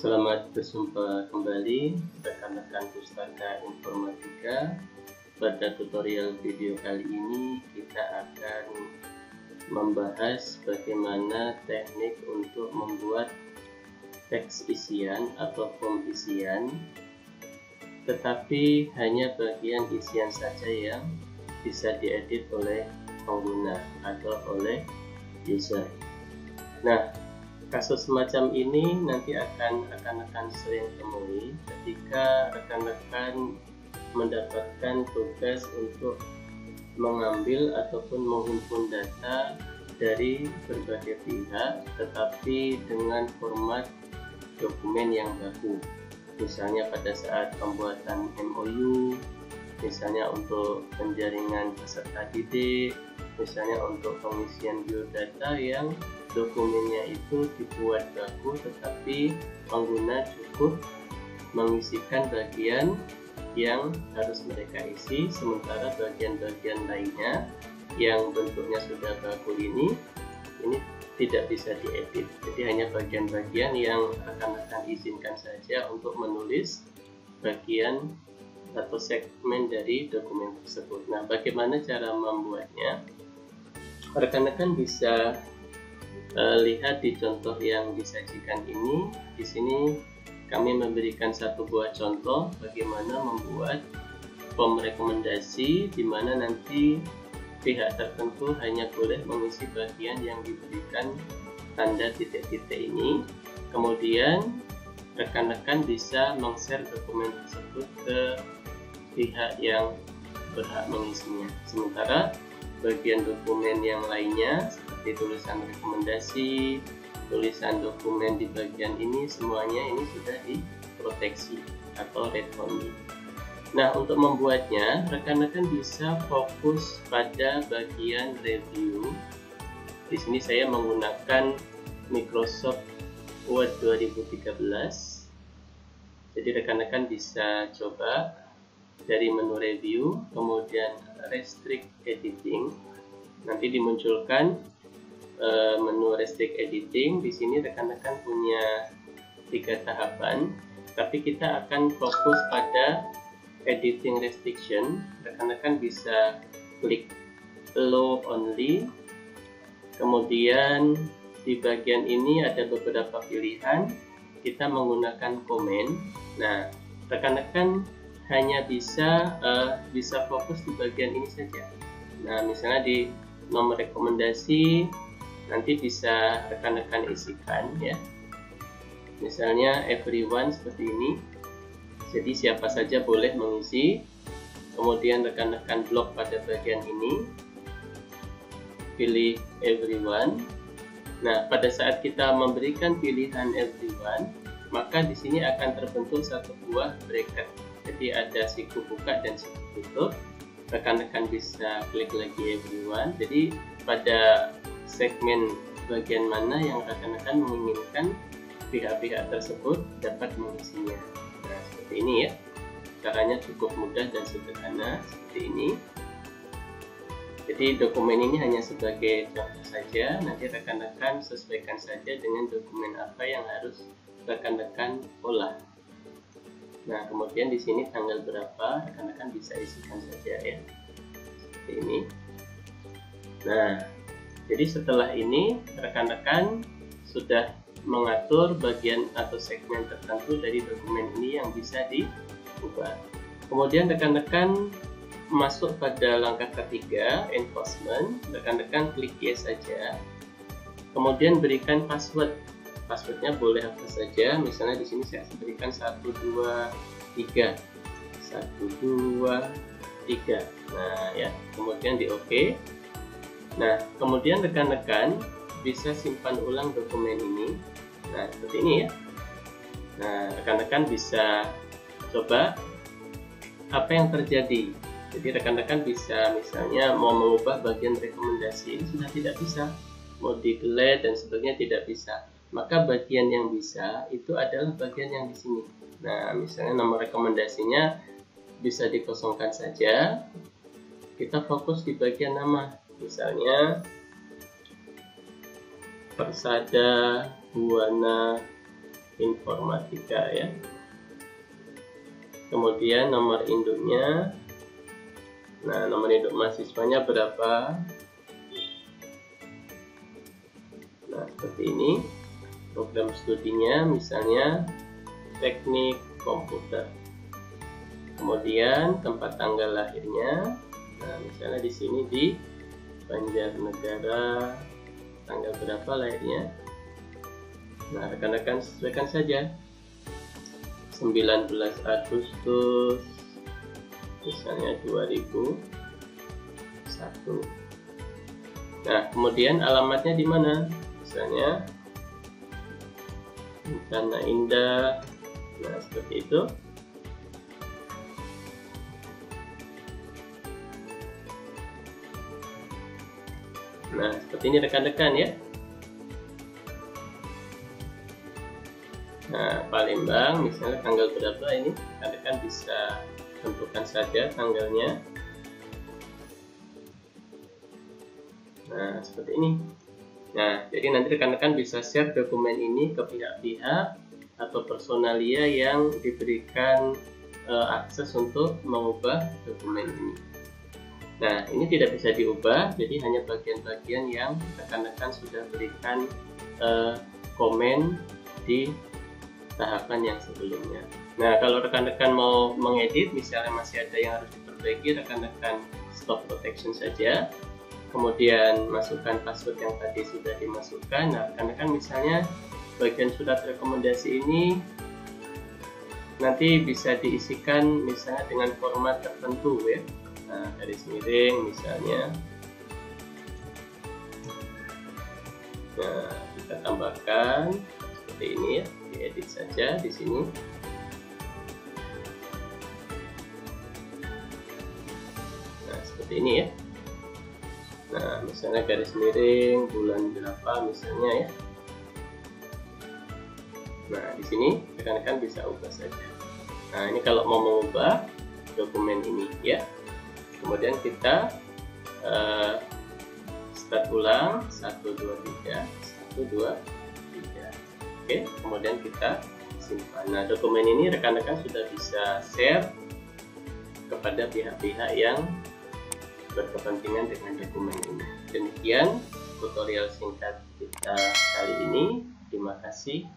Selamat berjumpa kembali rekan-rekan Pustaka Informatika. Pada tutorial video kali ini kita akan membahas bagaimana teknik untuk membuat teks isian atau form isian, tetapi hanya bagian isian saja yang bisa diedit oleh pengguna atau oleh user. Nah, kasus semacam ini nanti akan sering temui ketika rekan-rekan mendapatkan tugas untuk mengambil ataupun menghimpun data dari berbagai pihak, tetapi dengan format dokumen yang baku. Misalnya pada saat pembuatan MOU, misalnya untuk penjaringan peserta didik, misalnya untuk pengisian biodata yang dokumennya itu dibuat baku, tetapi pengguna cukup mengisikan bagian yang harus mereka isi, sementara bagian-bagian lainnya yang bentuknya sudah baku ini tidak bisa diedit. Jadi hanya bagian-bagian yang rekan-rekan izinkan saja untuk menulis bagian atau segmen dari dokumen tersebut. Nah, bagaimana cara membuatnya? Rekan-rekan bisa lihat di contoh yang disajikan ini. Di sini kami memberikan satu buah contoh bagaimana membuat form rekomendasi, di mana nanti pihak tertentu hanya boleh mengisi bagian yang diberikan tanda titik-titik ini. Kemudian rekan-rekan bisa meng-share dokumen tersebut ke pihak yang berhak mengisinya. Sementara bagian dokumen yang lainnya seperti tulisan rekomendasi, tulisan dokumen di bagian ini, semuanya ini sudah diproteksi atau read only. Nah, untuk membuatnya rekan-rekan bisa fokus pada bagian review. Di sini saya menggunakan Microsoft Word 2013. Jadi rekan-rekan bisa coba dari menu review, kemudian restrict editing, nanti dimunculkan menu restrict editing. Di sini rekan-rekan punya 3 tahapan, tapi kita akan fokus pada editing restriction. Rekan-rekan bisa klik allow only, kemudian di bagian ini ada beberapa pilihan, kita menggunakan comment. Nah, rekan-rekan hanya bisa fokus di bagian ini saja. Nah, misalnya di nomor rekomendasi nanti bisa rekan-rekan isikan ya. Misalnya everyone seperti ini. Jadi siapa saja boleh mengisi. Kemudian rekan-rekan blok pada bagian ini. Pilih everyone. Nah, pada saat kita memberikan pilihan everyone, maka di sini akan terbentuk satu buah bracket. Jadi ada siku buka dan siku tutup. Rekan-rekan bisa klik lagi everyone. Jadi pada segmen bagian mana yang rekan-rekan menginginkan pihak-pihak tersebut dapat mengisinya. Nah, seperti ini ya. Caranya cukup mudah dan sederhana seperti ini. Jadi dokumen ini hanya sebagai contoh saja. Nanti rekan-rekan sesuaikan saja dengan dokumen apa yang harus rekan-rekan olah. Nah, kemudian di sini tanggal berapa rekan-rekan bisa isikan saja ya, seperti ini. Nah, jadi setelah ini rekan-rekan sudah mengatur bagian atau segmen tertentu dari dokumen ini yang bisa diubah. Kemudian rekan-rekan masuk pada langkah ketiga, enforcement. Rekan-rekan klik yes saja. Kemudian berikan password. Passwordnya boleh apa saja, misalnya di sini saya berikan 1, 2, 3 1, 2, 3. Nah ya, kemudian di OK. Nah, kemudian rekan-rekan bisa simpan ulang dokumen ini. Nah, seperti ini ya. Nah, rekan-rekan bisa coba apa yang terjadi. Jadi rekan-rekan bisa misalnya mau mengubah bagian rekomendasi ini sudah tidak bisa, mau di-delete dan sebagainya tidak bisa. Maka bagian yang bisa itu adalah bagian yang di sini. Nah, misalnya nomor rekomendasinya bisa dikosongkan saja. Kita fokus di bagian nama. Misalnya Persada Buana informatika ya. Kemudian nomor induknya. Nah, nomor induk mahasiswanya berapa? Nah, seperti ini. Program studinya misalnya teknik komputer. Kemudian tempat tanggal lahirnya. Nah, misalnya di sini di Banjarnegara, tanggal berapa lahirnya? Nah, rekan-rekan sesuaikan saja. 19 Agustus misalnya 2001. Nah, kemudian alamatnya di mana? Misalnya Bencana Indah. Nah, seperti itu. Nah, seperti ini rekan-rekan ya. Nah, Palembang misalnya tanggal berapa ini? Rekan-rekan bisa tentukan saja tanggalnya. Nah, seperti ini. Nah, jadi nanti rekan-rekan bisa share dokumen ini ke pihak-pihak atau personalia yang diberikan akses untuk mengubah dokumen ini. Nah, ini tidak bisa diubah, jadi hanya bagian-bagian yang rekan-rekan sudah berikan komen di tahapan yang sebelumnya. Nah, kalau rekan-rekan mau mengedit, misalnya masih ada yang harus diperbaiki, rekan-rekan stop protection saja. Kemudian masukkan password yang tadi sudah dimasukkan. Nah, rekan-rekan misalnya bagian surat rekomendasi ini nanti bisa diisikan misalnya dengan format tertentu ya. Nah, garis miring misalnya. Nah, kita tambahkan seperti ini ya, diedit saja di sini. Nah, seperti ini ya. Nah, misalnya garis miring bulan berapa misalnya ya. Nah, di sini rekan-rekan bisa ubah saja. Nah, ini kalau mau mengubah dokumen ini ya. Kemudian kita start ulang 1 2 3 1 2 3. Oke, kemudian kita simpan. Nah, dokumen ini rekan-rekan sudah bisa share kepada pihak-pihak yang berkepentingan dengan dokumen ini. Demikian tutorial singkat kita kali ini. Terima kasih.